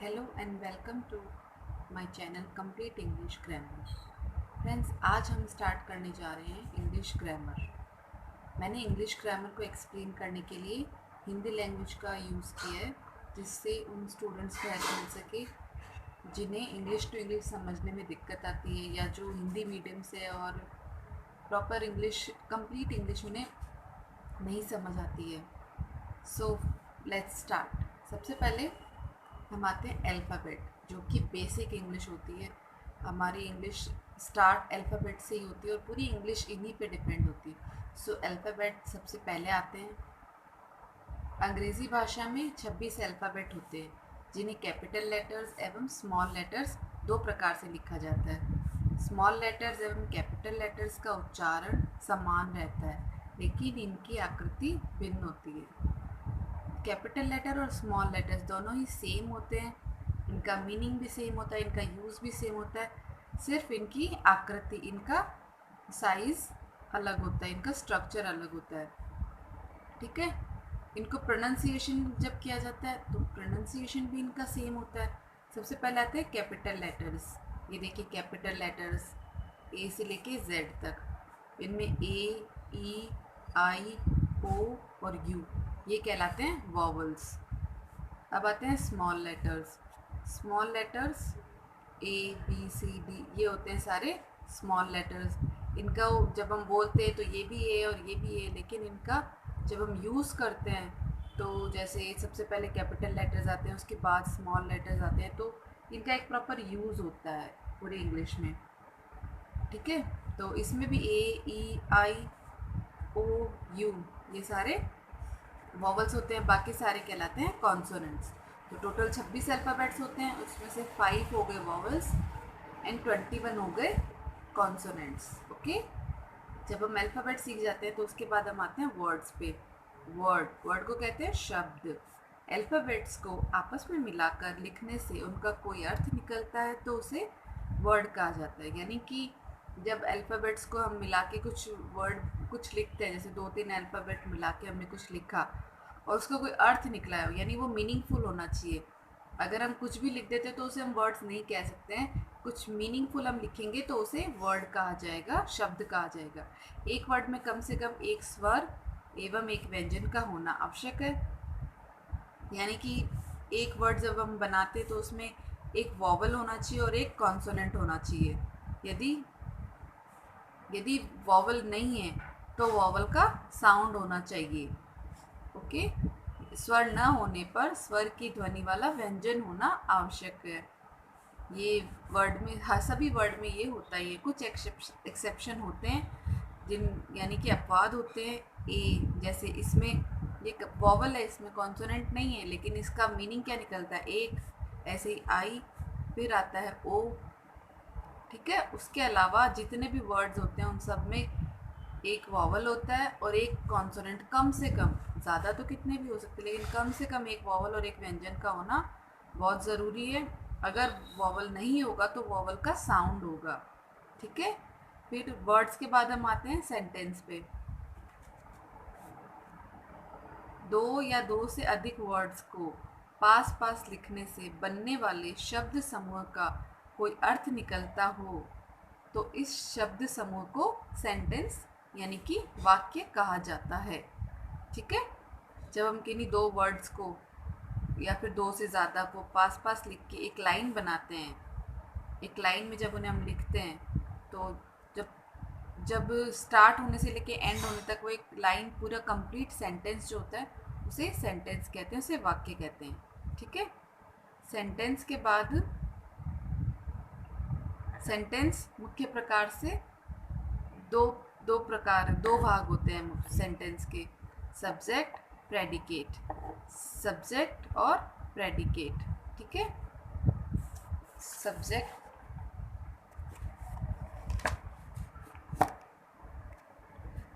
Hello and welcome to my channel complete English grammar. Friends, आज हम start करने जा रहे हैं इंग्लिश ग्रामर। मैंने इंग्लिश ग्रामर को एक्सप्लेन करने के लिए हिंदी लैंग्वेज का यूज़ किया है, जिससे उन स्टूडेंट्स को हेल्प मिल सके जिन्हें इंग्लिश टू इंग्लिश समझने में दिक्कत आती है, या जो हिंदी मीडियम से और प्रॉपर इंग्लिश कंप्लीट इंग्लिश उन्हें नहीं समझ आती है। So let's start. सबसे पहले हम आते हैं अल्फ़ाबेट, जो कि बेसिक इंग्लिश होती है। हमारी इंग्लिश स्टार्ट अल्फ़ाबेट से ही होती है और पूरी इंग्लिश इन्हीं पे डिपेंड होती है। सो अल्फ़ाबेट सबसे पहले आते हैं। अंग्रेज़ी भाषा में 26 अल्फ़ाबेट होते हैं, जिन्हें कैपिटल लेटर्स एवं स्मॉल लेटर्स दो प्रकार से लिखा जाता है। स्मॉल लेटर्स एवं कैपिटल लेटर्स का उच्चारण समान रहता है, लेकिन इनकी आकृति भिन्न होती है। कैपिटल लेटर और स्मॉल लेटर्स दोनों ही सेम होते हैं, इनका मीनिंग भी सेम होता है, इनका यूज़ भी सेम होता है, सिर्फ इनकी आकृति, इनका साइज़ अलग होता है, इनका स्ट्रक्चर अलग होता है। ठीक है। इनको प्रोनाउंसिएशन जब किया जाता है तो प्रोनाउंसिएशन भी इनका सेम होता है। सबसे पहले आते हैं कैपिटल लेटर्स। ये देखिए कैपिटल लेटर्स ए से लेके जेड तक। इनमें ए, ई, आई, ओ और यू ये कहलाते हैं वॉवल्स। अब आते हैं स्मॉल लेटर्स। स्मॉल लेटर्स ए, बी, सी, डी ये होते हैं सारे स्मॉल लेटर्स। इनका जब हम बोलते हैं तो ये भी ए और ये भी ए, लेकिन इनका जब हम यूज़ करते हैं तो जैसे सबसे पहले कैपिटल लेटर्स आते हैं, उसके बाद स्मॉल लेटर्स आते हैं, तो इनका एक प्रॉपर यूज़ होता है पूरी इंग्लिश में। ठीक है। तो इसमें भी ए, ई, आई, ओ, यू ये सारे वॉवल्स होते हैं, बाकी सारे कहलाते हैं कॉन्सोनेंट्स। तो टोटल 26 अल्फ़ाबेट्स होते हैं, उसमें से 5 हो गए वॉवल्स एंड 21 हो गए कॉन्सोनेंट्स। ओके। जब हम अल्फ़ाबेट सीख जाते हैं तो उसके बाद हम आते हैं वर्ड्स पे। वर्ड को कहते हैं शब्द। अल्फ़ाबेट्स को आपस में मिलाकर लिखने से उनका कोई अर्थ निकलता है तो उसे वर्ड कहा जाता है। यानी कि जब अल्फ़ाबेट्स को हम मिला के कुछ वर्ड कुछ लिखते हैं, जैसे 2-3 अल्फ़ाबेट मिला के हमने कुछ लिखा और उसका कोई अर्थ निकला है, यानी वो मीनिंगफुल होना चाहिए। अगर हम कुछ भी लिख देते तो उसे हम वर्ड्स नहीं कह सकते हैं। कुछ मीनिंगफुल हम लिखेंगे तो उसे वर्ड कहा जाएगा, शब्द कहा जाएगा। एक वर्ड में कम से कम एक स्वर एवं एक व्यंजन का होना आवश्यक है। यानी कि एक वर्ड जब हम बनाते तो उसमें एक वॉवल होना चाहिए और एक कॉन्सोनेंट होना चाहिए। यदि यदि वॉवल नहीं है तो वॉवल का साउंड होना चाहिए। ओके। स्वर न होने पर स्वर की ध्वनि वाला व्यंजन होना आवश्यक है। ये वर्ड में, हर सभी वर्ड में ये होता है। ये कुछ एक्सेप्शन होते हैं जिन, यानी कि अपवाद होते हैं। ए जैसे इसमें ये वॉवल है, इसमें कॉन्सोनेंट नहीं है, लेकिन इसका मीनिंग क्या निकलता है एक। ऐसे ही आई, फिर आता है ओ। ठीक है। उसके अलावा जितने भी वर्ड्स होते हैं उन सब में एक वॉवल होता है और एक कॉन्सोनेंट, कम से कम, ज़्यादा तो कितने भी हो सकते हैं लेकिन कम से कम एक वॉवल और एक व्यंजन का होना बहुत ज़रूरी है। अगर वॉवल नहीं होगा तो वॉवल का साउंड होगा। ठीक है। फिर वर्ड्स के बाद हम आते हैं सेंटेंस पे। दो या दो से अधिक वर्ड्स को पास पास लिखने से बनने वाले शब्द समूह का कोई अर्थ निकलता हो तो इस शब्द समूह को सेंटेंस यानी कि वाक्य कहा जाता है। ठीक है। जब हम किन्हीं दो वर्ड्स को या फिर दो से ज़्यादा को पास पास लिख के एक लाइन बनाते हैं, एक लाइन में जब उन्हें हम लिखते हैं तो जब जब स्टार्ट होने से लेके एंड होने तक वो एक लाइन पूरा कंप्लीट सेंटेंस जो होता है उसे सेंटेंस कहते हैं, उसे वाक्य कहते हैं। ठीक है। सेंटेंस के बाद सेंटेंस मुख्य प्रकार से दो दो भाग होते हैं सेंटेंस के। Subject, predicate. सब्जेक्ट और प्रेडिकेट। ठीक है। सब्जेक्ट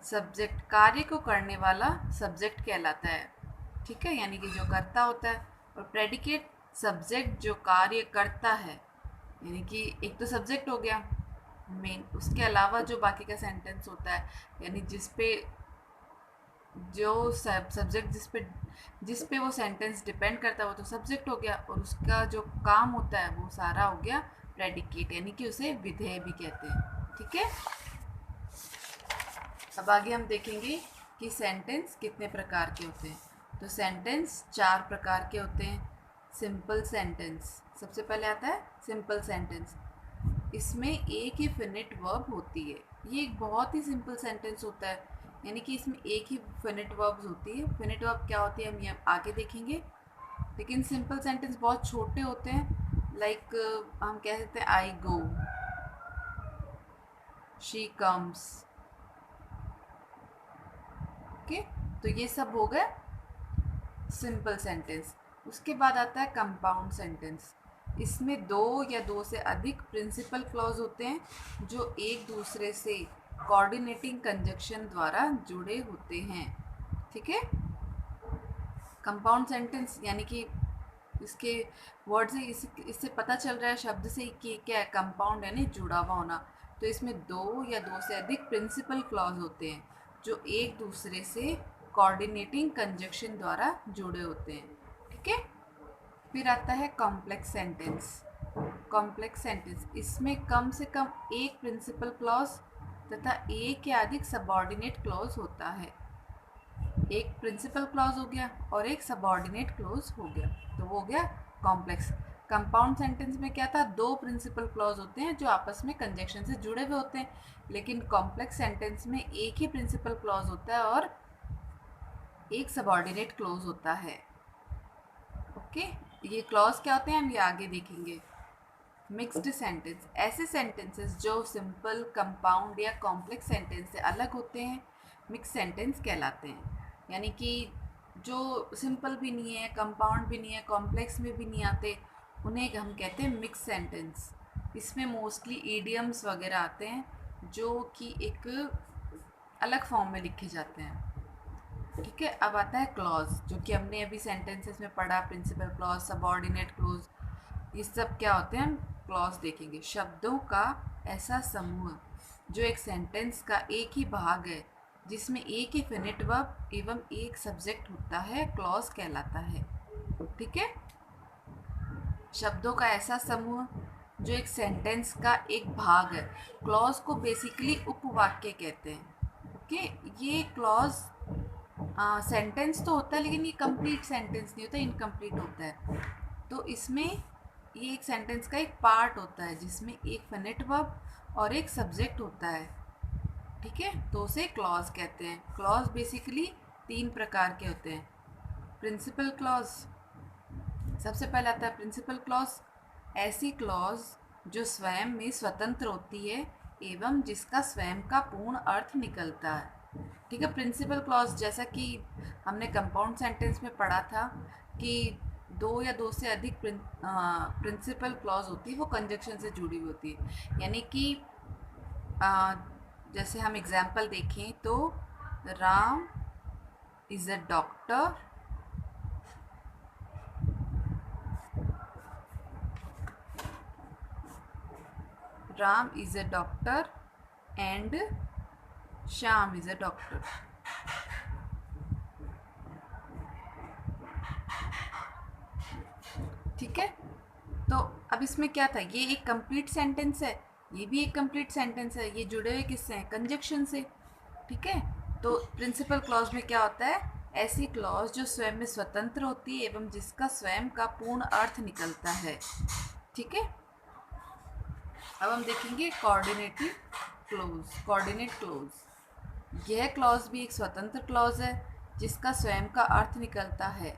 सब्जेक्ट कार्य को करने वाला सब्जेक्ट कहलाता है। ठीक है। यानी कि जो करता होता है। और प्रेडिकेट सब्जेक्ट जो कार्य करता है। यानी कि एक तो सब्जेक्ट हो गया मेन, उसके अलावा जो बाकी का सेंटेंस होता है, यानी जिस पे जो सब्जेक्ट जिस पे वो सेंटेंस डिपेंड करता है वो तो सब्जेक्ट हो गया, और उसका जो काम होता है वो सारा हो गया प्रेडिकेट, यानी कि उसे विधेय भी कहते हैं। ठीक है, अब आगे हम देखेंगे कि सेंटेंस कितने प्रकार के होते हैं। तो सेंटेंस 4 प्रकार के होते हैं। सिंपल सेंटेंस सबसे पहले आता है। सिंपल सेंटेंस, इसमें एक ही फिनिट वर्ब होती है। ये एक बहुत ही सिंपल सेंटेंस होता है, यानी कि इसमें एक ही फिनिट वर्ब्स होती है। फिनिट वर्ब क्या होती है हम ये आगे देखेंगे। लेकिन सिंपल सेंटेंस बहुत छोटे होते हैं, लाइक हम कह सकते हैं आई गो, शी कम्स। ओके, तो ये सब हो गए सिंपल सेंटेंस। उसके बाद आता है कंपाउंड सेंटेंस। इसमें दो या दो से अधिक प्रिंसिपल क्लॉज होते हैं जो एक दूसरे से कोऑर्डिनेटिंग कंजक्शन द्वारा जुड़े होते हैं। ठीक है, कंपाउंड सेंटेंस यानी कि इसके वर्ड से इससे पता चल रहा है, शब्द से, कि क्या है कंपाउंड यानी जुड़ा हुआ होना। तो इसमें दो या दो से अधिक प्रिंसिपल क्लॉज होते हैं जो एक दूसरे से कोऑर्डिनेटिंग कंजक्शन द्वारा जुड़े होते हैं। ठीक है, फिर आता है कॉम्प्लेक्स सेंटेंस। कॉम्प्लेक्स सेंटेंस, इसमें कम से कम एक प्रिंसिपल क्लॉज तथा एक या अधिक सबऑर्डिनेट क्लॉज होता है। एक प्रिंसिपल क्लॉज हो गया और एक सबऑर्डिनेट क्लॉज हो गया, तो वो हो गया कॉम्प्लेक्स। कंपाउंड सेंटेंस में क्या था, दो प्रिंसिपल क्लॉज होते हैं जो आपस में कंजक्शन से जुड़े हुए होते हैं। लेकिन कॉम्प्लेक्स सेंटेंस में एक ही प्रिंसिपल क्लॉज होता है और एक सबऑर्डिनेट क्लॉज होता है। ओके, ये क्लॉज क्या होते हैं हम ये आगे देखेंगे। मिक्स्ड सेंटेंस, ऐसे सेंटेंसेस जो सिंपल, कंपाउंड या कॉम्प्लेक्स सेंटेंस से अलग होते हैं मिक्स सेंटेंस कहलाते हैं। यानी कि जो सिंपल भी नहीं है, कंपाउंड भी नहीं है, कॉम्प्लेक्स में भी नहीं आते, उन्हें हम कहते हैं मिक्स सेंटेंस। इसमें मोस्टली ईडियम्स वगैरह आते हैं जो कि एक अलग फॉर्म में लिखे जाते हैं। ठीक है, अब आता है क्लॉज, जो कि हमने अभी सेंटेंसेस में पढ़ा, प्रिंसिपल क्लॉज, सबऑर्डिनेट क्लॉज, ये सब क्या होते हैं हम क्लॉज देखेंगे। शब्दों का ऐसा समूह जो एक सेंटेंस का एक ही भाग है, जिसमें एक ही फिनिट वर्ब एवं एक सब्जेक्ट होता है, क्लॉज कहलाता है। ठीक है, शब्दों का ऐसा समूह जो एक सेंटेंस का एक भाग है, क्लॉज को बेसिकली उपवाक्य कहते हैं। ओके, ये क्लॉज सेंटेंस तो होता है लेकिन ये कंप्लीट सेंटेंस नहीं होता, इनकम्प्लीट होता है। तो इसमें ये एक सेंटेंस का एक पार्ट होता है जिसमें एक फिनिट वर्ब और एक सब्जेक्ट होता है। ठीक है, तो उसे क्लॉज कहते हैं। क्लॉज बेसिकली 3 प्रकार के होते हैं। प्रिंसिपल क्लॉज, सबसे पहले आता है प्रिंसिपल क्लॉज, ऐसी क्लॉज जो स्वयं में स्वतंत्र होती है एवं जिसका स्वयं का पूर्ण अर्थ निकलता है। ठीक है, प्रिंसिपल क्लॉज जैसा कि हमने कंपाउंड सेंटेंस में पढ़ा था कि दो या दो से अधिक प्रिंसिपल क्लॉज होती है, वो कंजक्शन से जुड़ी हुई होती है। यानी कि जैसे हम एग्जाम्पल देखें तो Ram is a doctor, Ram is a doctor and Shyam is a doctor. ठीक है, तो अब इसमें क्या था, ये एक कंप्लीट सेंटेंस है, ये भी एक कंप्लीट सेंटेंस है, ये जुड़े हुए किससे हैं, कंजक्शन से। ठीक है, तो प्रिंसिपल क्लॉज में क्या होता है, ऐसी क्लॉज जो स्वयं में स्वतंत्र होती है एवं जिसका स्वयं का पूर्ण अर्थ निकलता है। ठीक है, अब हम देखेंगे कोऑर्डिनेटिव क्लॉज। कोऑर्डिनेट क्लॉज, यह क्लॉज भी एक स्वतंत्र क्लॉज है जिसका स्वयं का अर्थ निकलता है।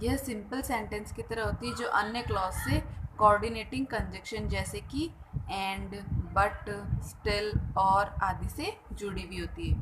यह सिंपल सेंटेंस की तरह होती है जो अन्य क्लॉज से कोऑर्डिनेटिंग कंजक्शन जैसे कि एंड, बट, स्टिल और आदि से जुड़ी हुई होती है।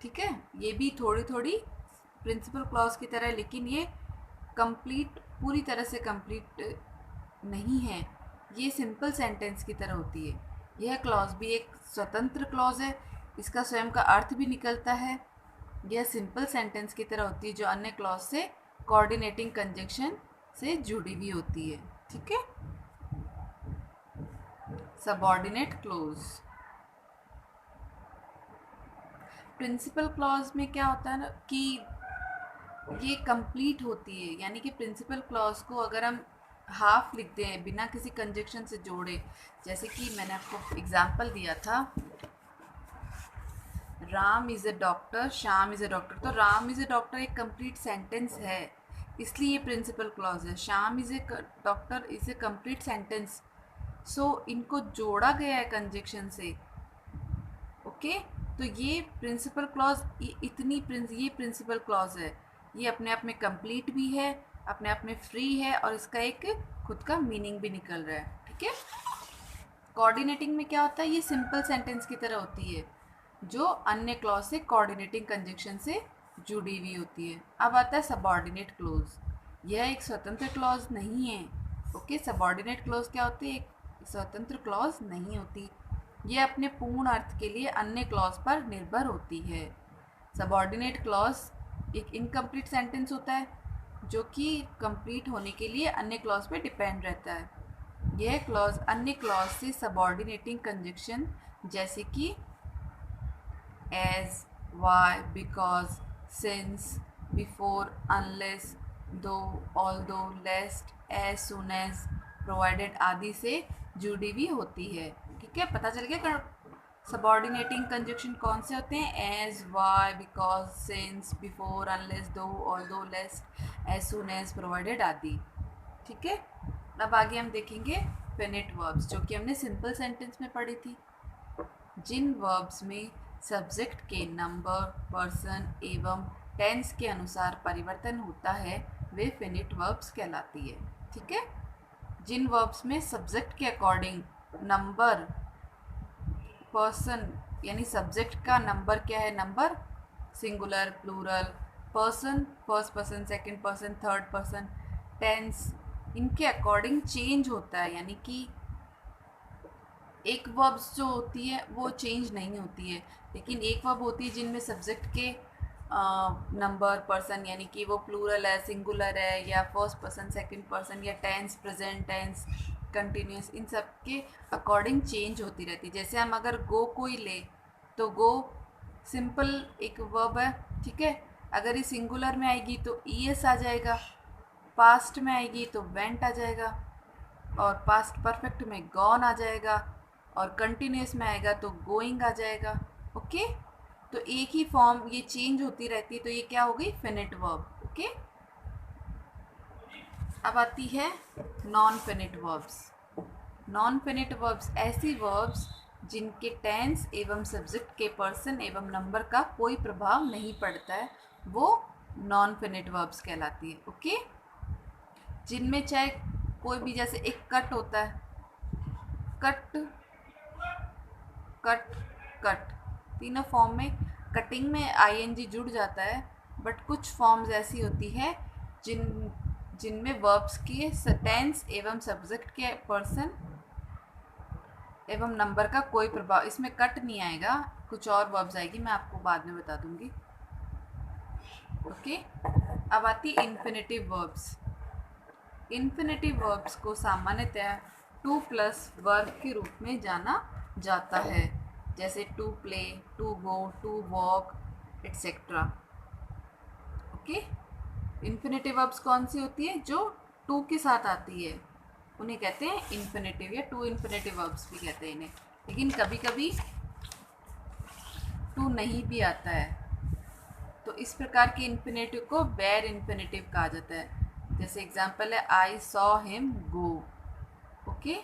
ठीक है, ये भी थोड़ी थोड़ी प्रिंसिपल क्लॉज की तरह है, लेकिन ये कंप्लीट, पूरी तरह से कंप्लीट नहीं है, ये सिंपल सेंटेंस की तरह होती है। यह क्लॉज भी एक स्वतंत्र क्लॉज है, इसका स्वयं का अर्थ भी निकलता है। यह सिंपल सेंटेंस की तरह होती है जो अन्य क्लॉज से कोऑर्डिनेटिंग कंजक्शन से जुड़ी हुई होती है। ठीक है, सबऑर्डिनेट क्लॉज, प्रिंसिपल क्लॉज में क्या होता है ना कि ये कंप्लीट होती है, यानी कि प्रिंसिपल क्लॉज को अगर हम हाफ लिखते हैं बिना किसी कंजक्शन से जोड़े, जैसे कि मैंने आपको एग्जांपल दिया था, Ram is a doctor, Shyam is a doctor, तो राम इज़ अ डॉक्टर एक कंप्लीट सेंटेंस है, इसलिए ये प्रिंसिपल क्लॉज है। Shyam is a doctor is a complete sentence, so इनको जोड़ा गया है कंजक्शन से। ओके, तो ये प्रिंसिपल क्लॉज ये प्रिंसिपल क्लॉज है, ये अपने आप में कंप्लीट भी है, अपने आप में फ्री है, और इसका एक खुद का मीनिंग भी निकल रहा है। ठीक है, कोऑर्डिनेटिंग में क्या होता है, ये सिंपल सेंटेंस की तरह होती है जो अन्य क्लॉज से कोऑर्डिनेटिंग कंजक्शन से जुड़ी हुई होती है। अब आता है सबऑर्डिनेट क्लॉज। यह एक स्वतंत्र क्लॉज नहीं है। ओके, सबऑर्डिनेट क्लॉज क्या होती है, एक स्वतंत्र क्लॉज नहीं होती, यह अपने पूर्ण अर्थ के लिए अन्य क्लॉज पर निर्भर होती है। सबऑर्डिनेट क्लॉज एक इनकम्प्लीट सेंटेंस होता है जो कि कंप्लीट होने के लिए अन्य क्लॉज पे डिपेंड रहता है। यह क्लॉज अन्य क्लॉज से सबऑर्डिनेटिंग कंजक्शन जैसे कि as, why, because, since, before, unless, though, although, lest, as soon as, provided आदि से जुड़ी हुई होती है। ठीक है, पता चल गया सबऑर्डिनेटिंग कंजक्शन कौन से होते हैं, as, why, because, since, before, unless, though, although, lest, as soon as, provided आदि। ठीक है, अब आगे हम देखेंगे फिनिट वर्ब्स, जो कि हमने सिंपल सेंटेंस में पढ़ी थी। जिन वर्ब्स में सब्जेक्ट के नंबर, पर्सन एवं टेंस के अनुसार परिवर्तन होता है वे फिनिट वर्ब्स कहलाती है। ठीक है, जिन वर्ब्स में सब्जेक्ट के अकॉर्डिंग नंबर, पर्सन यानी सब्जेक्ट का नंबर क्या है, number singular, plural, person first person, second person, third person, tense इनके अकॉर्डिंग चेंज होता है, यानी कि एक वर्ब्स जो होती है वो चेंज नहीं होती है, लेकिन एक वर्ब होती है जिनमें सब्जेक्ट के नंबर, पर्सन यानी कि वो प्लूरल है, सिंगुलर है, या फर्स्ट पर्सन, सेकंड पर्सन, या टेंस, प्रेजेंट टेंस, कंटिन्यूस, इन सब के अकॉर्डिंग चेंज होती रहती है। जैसे हम अगर गो को ही ले तो गो सिंपल एक वर्ब है। ठीक है, अगर ये सिंगुलर में आएगी तो ईएस आ जाएगा, पास्ट में आएगी तो वेंट आ जाएगा, और पास्ट परफेक्ट में गॉन आ जाएगा, और कंटिन्यूस में आएगा तो गोइंग आ जाएगा। ओके, तो एक ही फॉर्म ये चेंज होती रहती है, तो ये क्या हो गई, फिनिट वर्ब। ओके, अब आती है non finite verbs. Non finite verbs ऐसी वर्ब्स जिनके टेंस एवं सब्जेक्ट के पर्सन एवं नंबर का कोई प्रभाव नहीं पड़ता है, वो नॉन फिनिट वर्ब्स कहलाती है। ओके, जिनमें चाहे कोई भी, जैसे एक कट होता है, कट, कट, कट, तीनों फॉर्म में कटिंग में आईएनजी जुड़ जाता है, बट कुछ फॉर्म्स ऐसी होती है जिनमें वर्ब्स के टेंस एवं सब्जेक्ट के पर्सन एवं नंबर का कोई प्रभाव, इसमें कट नहीं आएगा, कुछ और वर्ब्स आएगी, मैं आपको बाद में बता दूंगी। ओके, अब आती इन्फिनेटिव वर्ब्स। इन्फिनेटिव वर्ब्स को सामान्यतः टू प्लस वर्ब के रूप में जाना जाता है, जैसे to play, to go, to walk etcetera. Okay, infinitive verbs कौन सी होती है, जो टू के साथ आती है, उन्हें कहते हैं इन्फिनेटिव, या टू इन्फिनेटिव वर्ब्स भी कहते हैं इन्हें। लेकिन कभी कभी टू नहीं भी आता है, तो इस प्रकार के इन्फिनेटिव को वेर इन्फिनेटिव कहा जाता है। जैसे एग्जांपल है, I saw him go. Okay,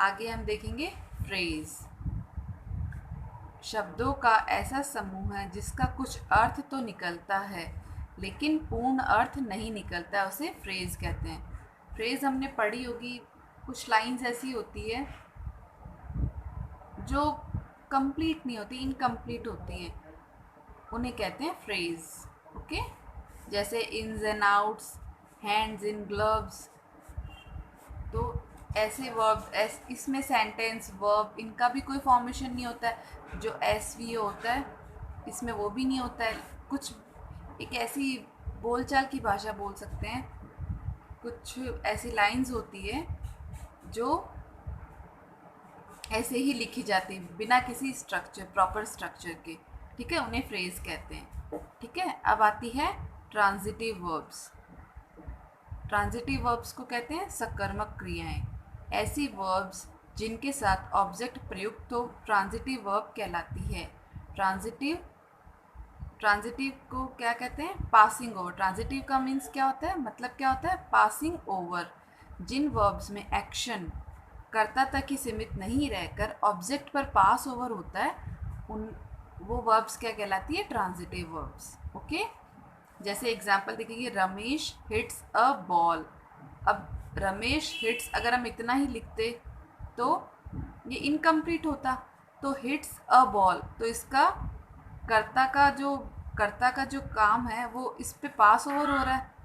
आगे हम देखेंगे फ्रेज। शब्दों का ऐसा समूह है जिसका कुछ अर्थ तो निकलता है लेकिन पूर्ण अर्थ नहीं निकलता, उसे फ्रेज कहते हैं। फ्रेज हमने पढ़ी होगी, कुछ लाइंस ऐसी होती है जो कंप्लीट नहीं होती, इनकम्प्लीट होती हैं, उन्हें कहते हैं फ्रेज। ओके, जैसे ins and outs, hands in gloves, तो ऐसे वर्ब, इसमें सेंटेंस, वर्ब, इनका भी कोई फॉर्मेशन नहीं होता है, जो एस वी होता है इसमें वो भी नहीं होता है। कुछ एक ऐसी बोलचाल की भाषा बोल सकते हैं, कुछ ऐसी लाइंस होती है जो ऐसे ही लिखी जाती है बिना किसी स्ट्रक्चर, प्रॉपर स्ट्रक्चर के, ठीक है, उन्हें फ्रेज कहते हैं। ठीक है, अब आती है ट्रांजिटिव वर्ब्स। ट्रांजिटिव वर्ब्स को कहते हैं सकर्मक क्रियाएं। ऐसी वर्ब्स जिनके साथ ऑब्जेक्ट प्रयुक्त हो ट्रांजिटिव वर्ब कहलाती है। ट्रांजिटिव ट्रांजिटिव को क्या कहते हैं? Passing over. ट्रांजिटिव का मीन्स क्या होता है, मतलब क्या होता है? Passing over. जिन वर्ब्स में एक्शन कर्ता तक ही सीमित नहीं रहकर ऑब्जेक्ट पर पास ओवर होता है, उन वो वर्ब्स क्या कहलाती है? Transitive verbs. ओके, जैसे एग्जाम्पल देखिए, रमेश हिट्स अ बॉल। अब रमेश हिट्स अगर हम इतना ही लिखते तो ये इनकम्प्लीट होता। तो हिट्स अ बॉल, तो इसका कर्ता का जो काम है वो इस पे पास ओवर हो रहा है।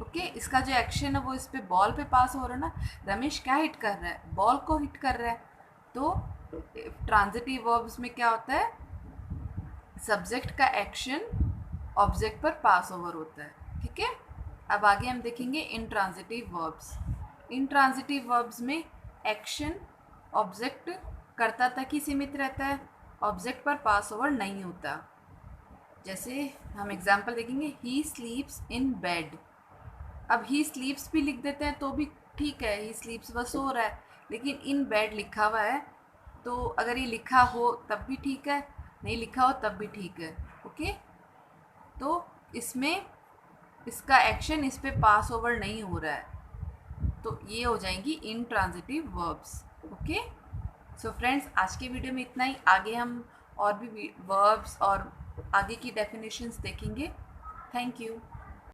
ओके, इसका जो एक्शन है वो इस पे बॉल पे पास हो रहा है ना। रमेश क्या हिट कर रहा है? बॉल को हिट कर रहा है। तो ट्रांजिटिव वर्ब्स में क्या होता है? सब्जेक्ट का एक्शन ऑब्जेक्ट पर पास ओवर होता है। ठीक है, अब आगे हम देखेंगे इंट्रांजिटिव वर्ब्स। इंट्रांजिटिव वर्ब्स में एक्शन ऑब्जेक्ट कर्ता तक ही सीमित रहता है, ऑब्जेक्ट पर पास ओवर नहीं होता। जैसे हम एग्जाम्पल देखेंगे, ही स्लीप्स इन बेड। अब ही स्लीप्स भी लिख देते हैं तो भी ठीक है, ही स्लीप्स बस सो रहा है, लेकिन इन बेड लिखा हुआ है तो अगर ये लिखा हो तब भी ठीक है, नहीं लिखा हो तब भी ठीक है। ओके, तो इसमें इसका एक्शन इस पे पास ओवर नहीं हो रहा है, तो ये हो जाएंगी intransitive verbs. Okay, so friends, आज के वीडियो में इतना ही। आगे हम और भी वर्ब्स और आगे की डेफिनेशंस देखेंगे। Thank you.